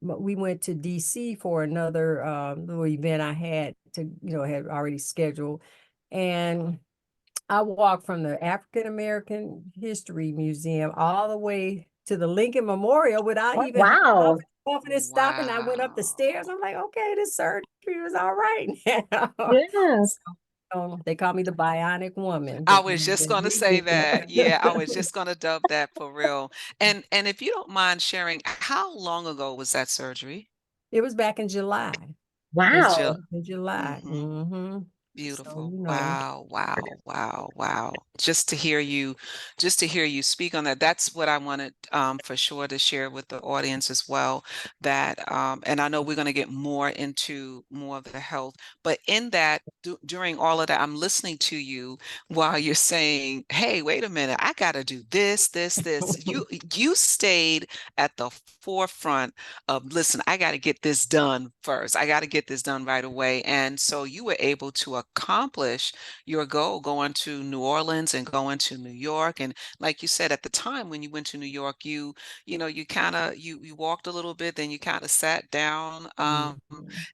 we went to DC for another little event I had had already scheduled. And I walked from the African American History Museum all the way to the Lincoln Memorial without even huffing and stopping. I went up the stairs. I'm like, okay, this surgery was all right now. Yeah. They call me the bionic woman. I was just going to say that. Yeah, I was just going to dub that for real. And if you don't mind sharing, how long ago was that surgery? It was back in July. Wow. In July. Mm-hmm. Beautiful. So, Wow, wow, wow, wow. Just to hear you speak on that. That's what I wanted for sure to share with the audience as well. That and I know we're going to get more into more of the health, but in that during all of that, I'm listening to you while you're saying, hey, wait a minute, I got to do this, this, this. You stayed at the forefront of, listen, I got to get this done first. I got to get this done right away. And so you were able to accomplish your goal going to New Orleans and going to New York. And like you said, at the time when you went to New York, you kind of, you walked a little bit, then you kind of sat down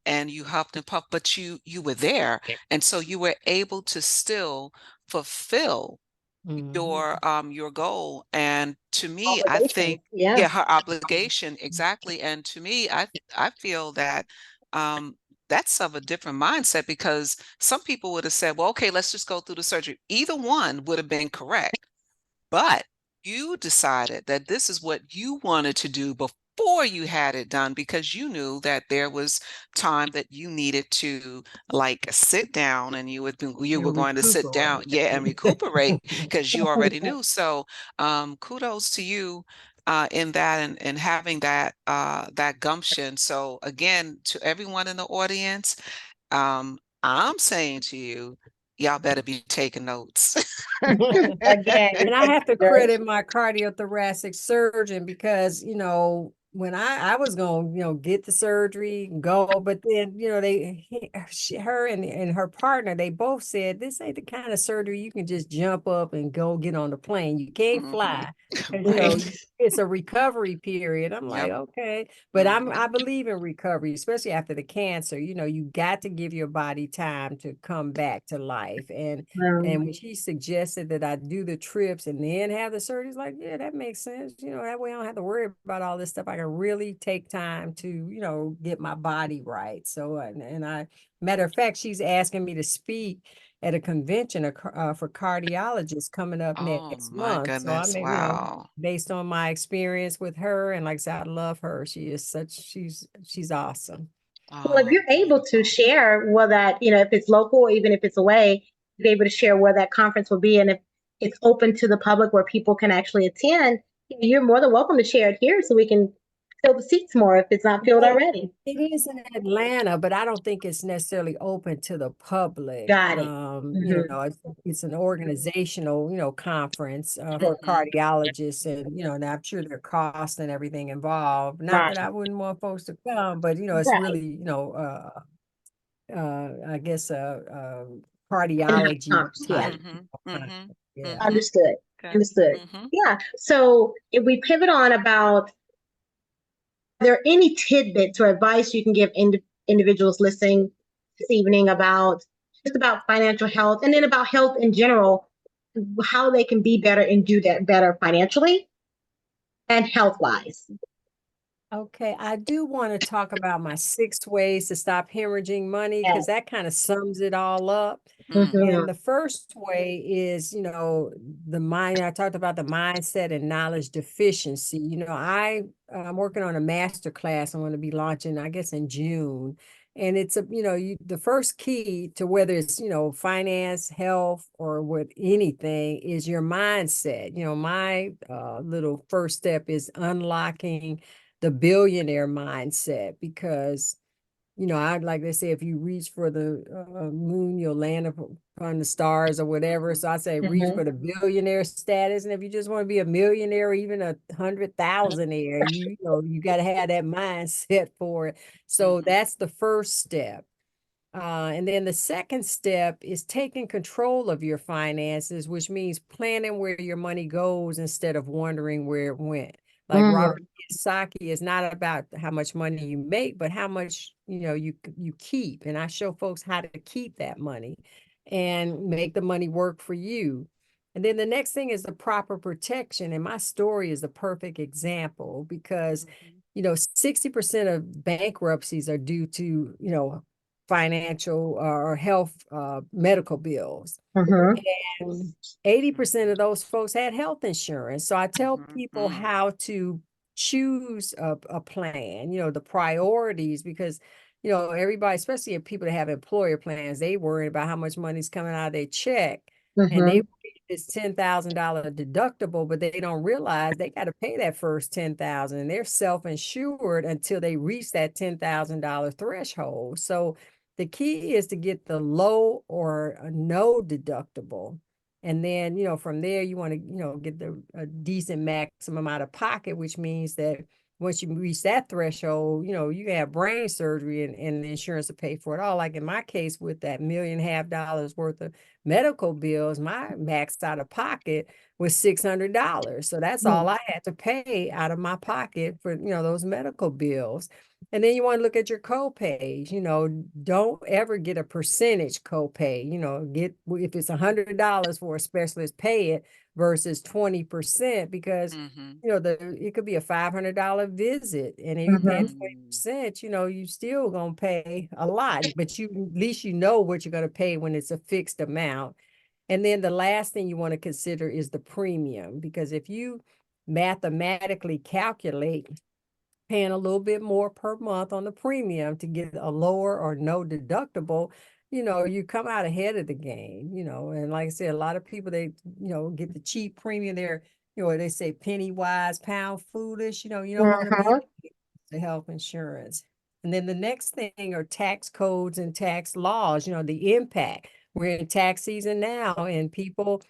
and you huffed and puffed, but you were there. And so you were able to still fulfill your goal. And to me, I think, Yeah. her obligation, exactly. And to me, I feel that that's of a different mindset, because some people would have said, well, okay, let's just go through the surgery. Either one would have been correct, but you decided that this is what you wanted to do before you had it done, because you knew that there was time that you needed to like sit down, and you were going to sit down, yeah, and recuperate, because you already knew. So kudos to you in that, and having that that gumption. So again, to everyone in the audience, I'm saying to you, y'all better be taking notes. Again, And I have to very credit my cardiothoracic surgeon because, you know, when I was going to, you know, get the surgery, go, but then, you know, her and her partner, they both said, this ain't the kind of surgery you can just jump up and go get on the plane. You can't fly. Because, you know, Right. it's a recovery period. I'm like, Yep. okay. But Mhm. I believe in recovery, especially after the cancer. You know, you got to give your body time to come back to life. And when she suggested that I do the trips and then have the surgery, it's like, yeah, that makes sense. You know, that way I don't have to worry about all this stuff. I can really take time to, you know, get my body right. So, matter of fact, she's asking me to speak at a convention for cardiologists coming up Oh next my month. So I goodness. mean, you know, Wow. based on my experience with her, and like I said, I love her. She's awesome. Well, if Oh, you're able to beautiful. share where that, if it's local or even if it's away, be able to share where that conference will be, and if it's open to the public where people can actually attend, you're more than welcome to share it here so we can fill the seats more if it's not filled Well, already. it is in Atlanta, but I don't think it's necessarily open to the public. Got it. You Hmm. know, it's an organizational, you know, conference for Mhm. cardiologists, and you know, and I'm sure there are costs and everything involved. Not Right. that I wouldn't want folks to come, but you know, it's Right. really, you know, I guess In high cardiology comps. Yeah. type. Mhm. Conference. Mhm. Yeah. Mhm. Understood. Okay. Understood. Mhm. Yeah. So if we pivot on about, are there any tidbits or advice you can give individuals listening this evening about just about financial health and then about health in general, how they can be better and do that better financially and health wise? Okay, I do want to talk about my 6 ways to stop hemorrhaging money Yeah. because that kind of sums it all up. Mm. Hmm. And the first way is, you know, the mind. I talked about the mindset and knowledge deficiency. You know, I'm working on a master class I'm going to be launching, I guess, in June. And it's the first key to whether it's, you know, finance, health, or with anything is your mindset. You know, my little first step is unlocking the billionaire mindset because you know, I'd like to say if you reach for the moon, you'll land upon the stars or whatever. So I say reach Hmm. for the billionaire status. And if you just want to be a millionaire, or even 100,000-aire, you know, you got to have that mindset for it. So Mhm. that's the first step. And then the second step is taking control of your finances, which means planning where your money goes instead of wondering where it went. Like Hmm. Robert Kiyosaki, is not about how much money you make, but how much you keep. And I show folks how to keep that money and make the money work for you. And then the next thing is the proper protection. And my story is the perfect example because Mhm. 60% of bankruptcies are due to, financial or health medical bills. Hmm. And 80% of those folks had health insurance. So I tell Mhm. people Mhm. how to choose a plan, the priorities, because, everybody, especially if people that have employer plans, they worry about how much money's coming out of their check. And they Hmm. this $10,000 deductible, but they don't realize they got to pay that first 10,000 and they're self-insured until they reach that $10,000 threshold. So the key is to get the low or no deductible. And then, from there, you want to, get a decent maximum out of pocket, which means that once you reach that threshold, you can have brain surgery and the insurance to pay for it all. Like in my case, with that $1.5 million worth of medical bills, my max out of pocket was $600. So that's all I had to pay out of my pocket for, those medical bills. And then you want to look at your copays. Don't ever get a percentage copay. Get if it's $100 for a specialist, pay it versus 20% because Mhm. it could be a $500 visit, and if you're paying Hmm. 20%, you still gonna pay a lot, but at least you know what you're gonna pay when it's a fixed amount. And then the last thing you want to consider is the premium, because if you mathematically calculate paying a little bit more per month on the premium to get a lower or no deductible, you come out ahead of the game, and like I said, a lot of people, they, get the cheap premium there, they say penny wise, pound foolish, you don't want to be Mhm. the health insurance. And then the next thing are tax codes and tax laws, the impact. We're in tax season now, and people,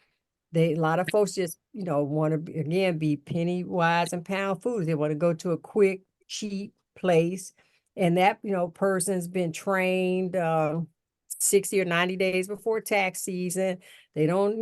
a lot of folks just, want to again be penny wise and pound foolish. They want to go to a quick, cheap place, and that person's been trained 60 or 90 days before tax season. They don't,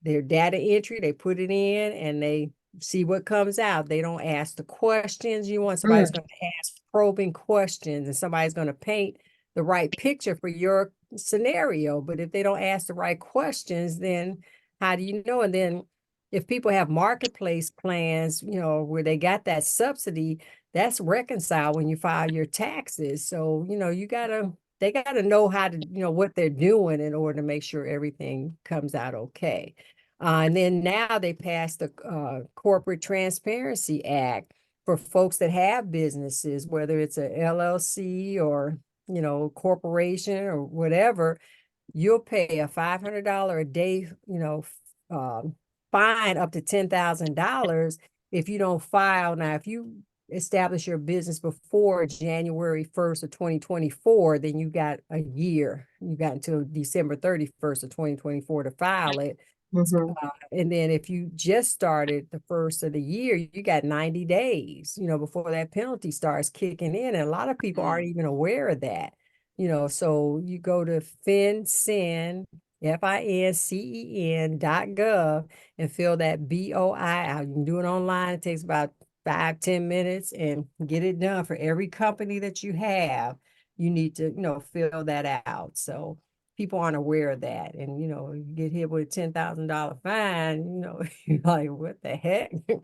their data entry, they put it in and they see what comes out. They don't ask the questions you want. Somebody's going to ask probing questions, and somebody's going to paint the right picture for your scenario. But if they don't ask the right questions, then how do you know? And then if people have marketplace plans, where they got that subsidy, that's reconciled when you file your taxes. So, they gotta know how to, what they're doing in order to make sure everything comes out okay. And then now they passed the Corporate Transparency Act for folks that have businesses, whether it's a LLC or, corporation or whatever. You'll pay a $500 a day, fine up to $10,000 if you don't file. Now, if you establish your business before January 1st of 2024, then you got a year. You got until December 31st of 2024 to file it. Mhm. And then if you just started the first of the year, you got 90 days, before that penalty starts kicking in. And a lot of people aren't even aware of that. So you go to FINCEN.gov and fill that BOI out. You can do it online. It takes about 5-10 minutes and get it done for every company that you have. You need to, fill that out. So people aren't aware of that. And, you get hit with a $10,000 fine, you're like, what the heck? And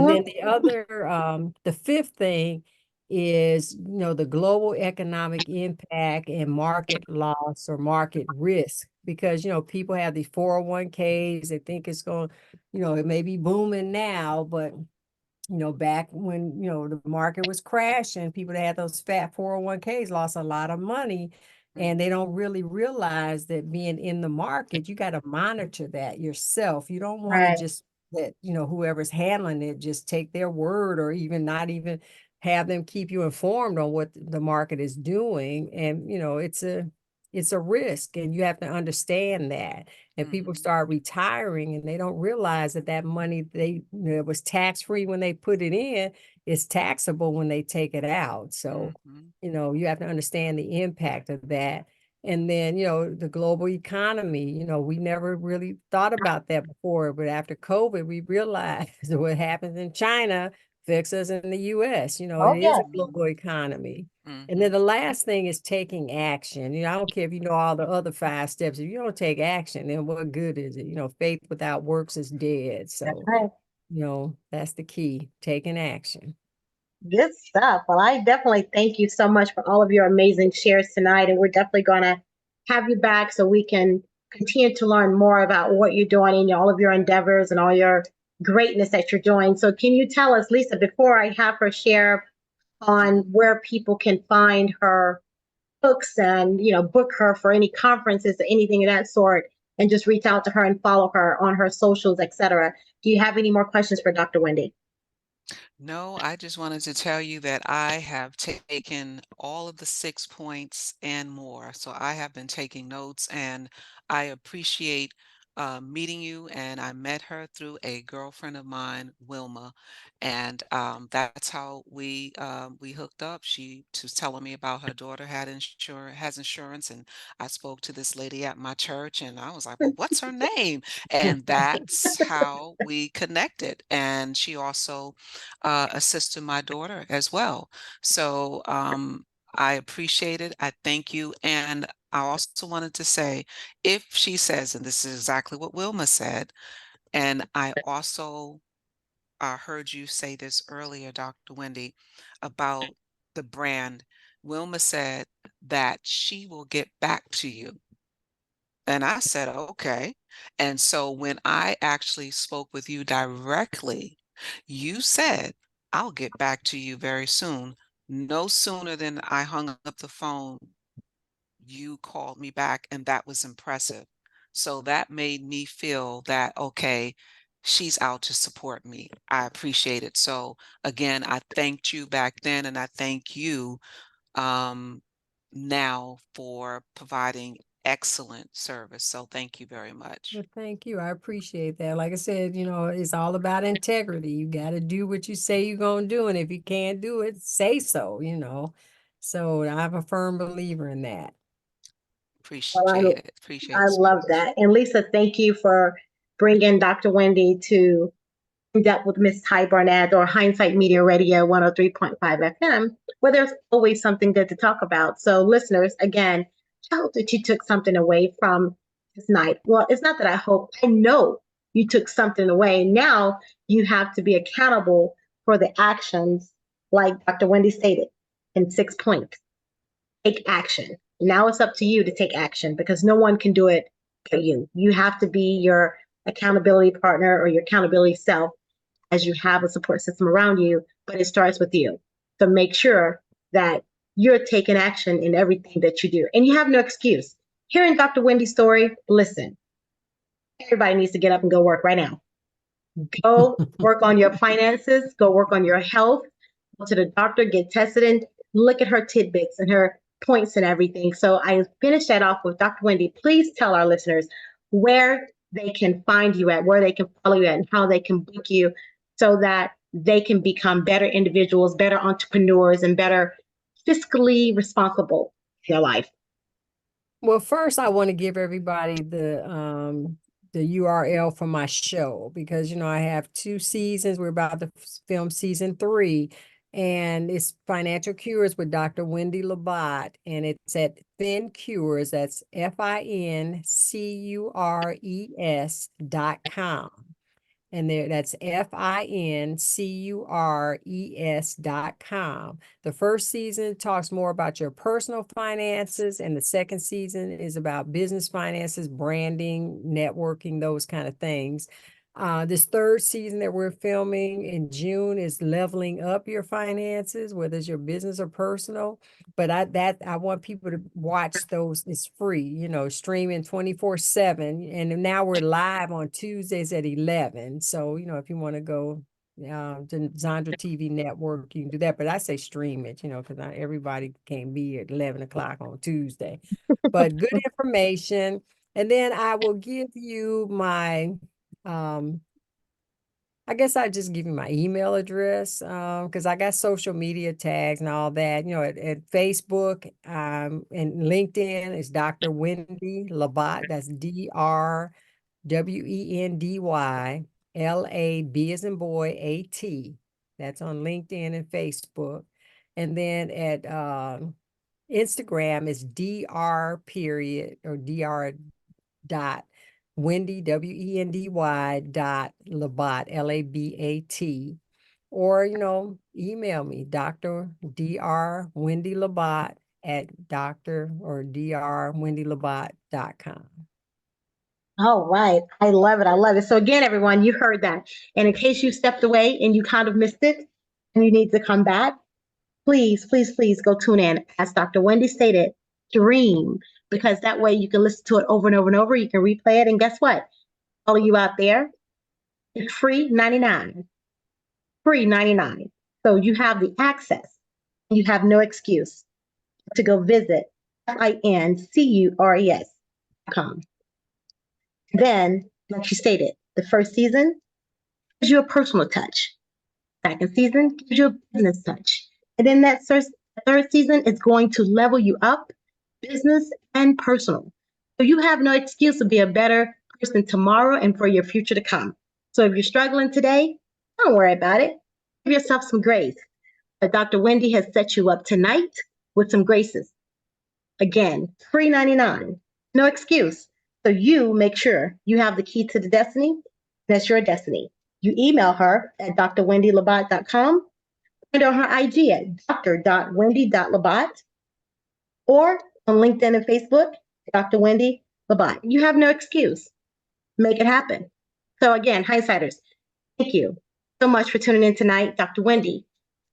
then Mhm. the fifth thing is, the global economic impact and market loss or market risk, because, people have these 401ks, they think it's going, it may be booming now, but back when, the market was crashing, people that had those fat 401ks lost a lot of money. And they don't really realize that being in the market, you got to monitor that yourself. You don't want to Right. just let, whoever's handling it just take their word, or even not even have them keep you informed on what the market is doing. And, it's a risk, and you have to understand that. And people start retiring and they don't realize that that money it was tax-free when they put it in, is taxable when they take it out. So, you have to understand the impact of that. And then, the global economy, we never really thought about that before, but after COVID, we realized what happens in China affects us in the US. It Oh, is a yes. global economy. And then the last thing is taking action. I don't care if you know all the other 5 steps. If you don't take action, then what good is it? Faith without works is dead. That's So, right. that's the key, taking action. Good stuff. Well, I definitely thank you so much for all of your amazing shares tonight. And we're definitely going to have you back so we can continue to learn more about what you're doing in all of your endeavors and all your greatness that you're doing. So, can you tell us, Lisa, before I have her share on where people can find her books and, book her for any conferences or anything of that sort, and just reach out to her and follow her on her socials, etc.? Do you have any more questions for Dr. Wendy? No, I just wanted to tell you that I have taken all of the 6 points and more. So I have been taking notes, and I appreciate meeting you. And I met her through a girlfriend of mine, Wilma, and that's how we hooked up. She was telling me about her daughter has insurance, and I spoke to this lady at my church, and I was like, "Well, what's her name?" And that's how we connected. And she also assist my daughter as well. So I appreciate it. I thank you. And I also wanted to say, if she says, and this is exactly what Wilma said, and I also heard you say this earlier, Dr. Wendy, about the brand. Wilma said that she will get back to you. And I said, okay. And so when I actually spoke with you directly, you said, I'll get back to you very soon. No sooner than I hung up the phone, you called me back, and that was impressive. So that made me feel that, okay, she's out to support me. I appreciate it. So again, I thanked you back then, and I thank you um, now for providing excellent service. So thank you very much. Well, thank you. I appreciate that. Like I said, it's all about integrity. You got to do what you say you're going to do. And if you can't do it, say so. So I'm a firm believer in that. Well, Appreciate it. Appreciate I it so love much. that. And Lisa, thank you for bringing Dr. Wendy to In Depth with Miss Ty Barnett or Hindsight Media Radio 103.5 FM, where there's always something good to talk about. So, listeners, again, I hope that you took something away from this night. Well, it's not that I hope, I know you took something away. Now you have to be accountable for the actions, like Dr. Wendy stated in 6 points. Take action. Now it's up to you to take action because no one can do it for you. You have to be your accountability partner or your accountability self as you have a support system around you, but it starts with you. So make sure that you're taking action in everything that you do. And you have no excuse. Hearing Dr. Wendy's story, listen, everybody needs to get up and go work right now. Go work on your finances, go work on your health, go to the doctor, get tested, and look at her tidbits and her points and everything. So I finished that off with Dr. Wendy. Please tell our listeners where they can find you at, where they can follow you at, and how they can book you so that they can become better individuals, better entrepreneurs, and better fiscally responsible in their life. Well, first I want to give everybody the URL for my show because I have 2 seasons. We're about to film season 3, and it's Financial Cures with Dr. Wendy Labat, and it's at FinCures. That's FINCURES.com. And that's FINCURES.com. The first season talks more about your personal finances, and the second season is about business finances, branding, networking, those kind of things. This third season that we're filming in June is leveling up your finances, whether it's your business or personal. But I want people to watch those. It's free, streaming 24/7. And now we're live on Tuesdays at 11. So, if you want to go to Zandra TV network, you can do that. But I say stream it, because not everybody can be at 11 o'clock on Tuesday. But good information. And then I will give you my I guess I just give you my email address because I got social media tags and all that. At Facebook and LinkedIn is Dr. Wendy Labat. That's DRWENDY LAB as in boy AT. That's on LinkedIn and Facebook. And then at Instagram is DR period or DR dot Wendy WENDY dot Labat LABAT, or email me Dr. Wendy Labat at drwendylabat.com. All right. I love it. I love it. So again, everyone, you heard that. And in case you stepped away and you kind of missed it and you need to come back, please, please, please go tune in. As Dr. Wendy stated, dream, because that way you can listen to it over and over and over. You can replay it. And guess what? All of you out there, it's free 99. Free 99. So you have the access. You have no excuse to go visit FINCURES.com. Then, like she stated, the first season gives you a personal touch. Second season gives you a business touch. And then that third season is going to level you up, business and personal. So you have no excuse to be a better person tomorrow and for your future to come. So if you're struggling today, don't worry about it. Give yourself some grace. But Dr. Wendy has set you up tonight with some graces. Again, free 99, no excuse. So you make sure you have the key to the destiny. That's your destiny. You email her at drwendylabat.com and on her IG at dr.wendy.labat or on LinkedIn and Facebook, Dr. Wendy Labat. You have no excuse. Make it happen. So again, hindsighters, thank you so much for tuning in tonight. Dr. Wendy,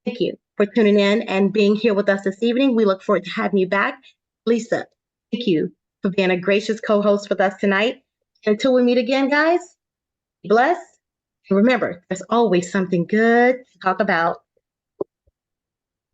thank you for tuning in and being here with us this evening. We look forward to having you back. Lisa, thank you for being a gracious co-host with us tonight. Until we meet again, guys, be blessed. And remember, there's always something good to talk about.